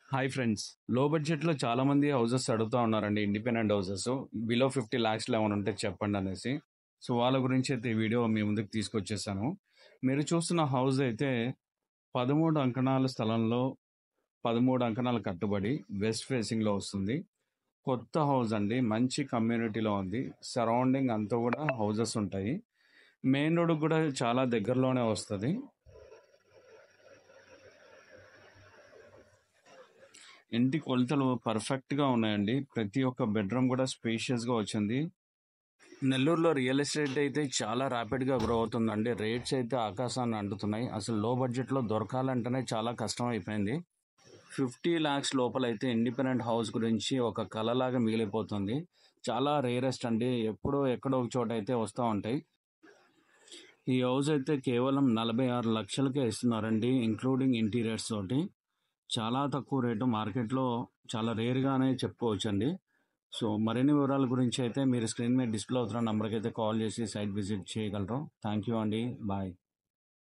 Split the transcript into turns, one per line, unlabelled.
Hi friends. లో బడ్జెట్‌లో చాలామంది హౌసెస్ అడుగుతా ఉన్నారండి. Independent houses. బిలో 50 లాక్స్‌లో ఏమైనా ఉంటే చెప్పండనేసి. సో, వాళ్ళ గురించైతే ఈ వీడియో మీ ముందుకు తీసుకొచ్చేసాను. మీరు చూస్తున్న హౌస్ అయితే 13 అంకణాల స్థలంలో 13 అంకణాల కట్టుబడి వెస్ట్ ఫేసింగ్‌లో వస్తుంది. కొత్త హౌస్ అండి. మంచి కమ్యూనిటీలో ఉంది. సరౌండింగ్ అంతా కూడా హౌసెస్ ఉంటాయి. మెయిన్ రోడ్‌కి కూడా చాలా దగ్గరలోనే వస్తది. ఇంటి కొలతలు పర్ఫెక్ట్‌గా ఉన్నాయండి. ప్రతి ఒక్క బెడ్‌రూమ్ కూడా స్పేషియస్‌గా వచ్చింది. నెల్లూరులో రియల్ ఎస్టేట్ అయితే చాలా ర్యాపిడ్‌గా గ్రో అవుతుందండి. రేట్స్ అయితే ఆకాశాన్ని అంటుతున్నాయి. అసలు లో బడ్జెట్‌లో దొరకాలంటేనే చాలా కష్టం అయిపోయింది. 50 లాక్స్ లోపలైతే ఇండిపెండెంట్ హౌస్ గురించి ఒక కలలాగా మిగిలిపోతుంది. చాలా రేరెస్ట్ అండి. ఎప్పుడో ఎక్కడో ఒక చోట అయితే వస్తా ఉంటాయి. ఈ హౌస్ అయితే కేవలం 46 లక్షలకే ఇస్తున్నారండి. ఇంక్లూడింగ్ ఇంటీరియర్స్ తోటి. చాలా తక్కువ రేటు మార్కెట్‌లో చాలా రేర్‌గానే చెప్పుకోవచ్చండి. సో, మరిన్ని వివరాల గురించి అయితే మీరు స్క్రీన్ మీద డిస్‌ప్లే అవుతున్న నంబర్‌కైతే కాల్ చేసి సైట్ విజిట్ చేయగలరు. థాంక్ యూ అండి. బాయ్.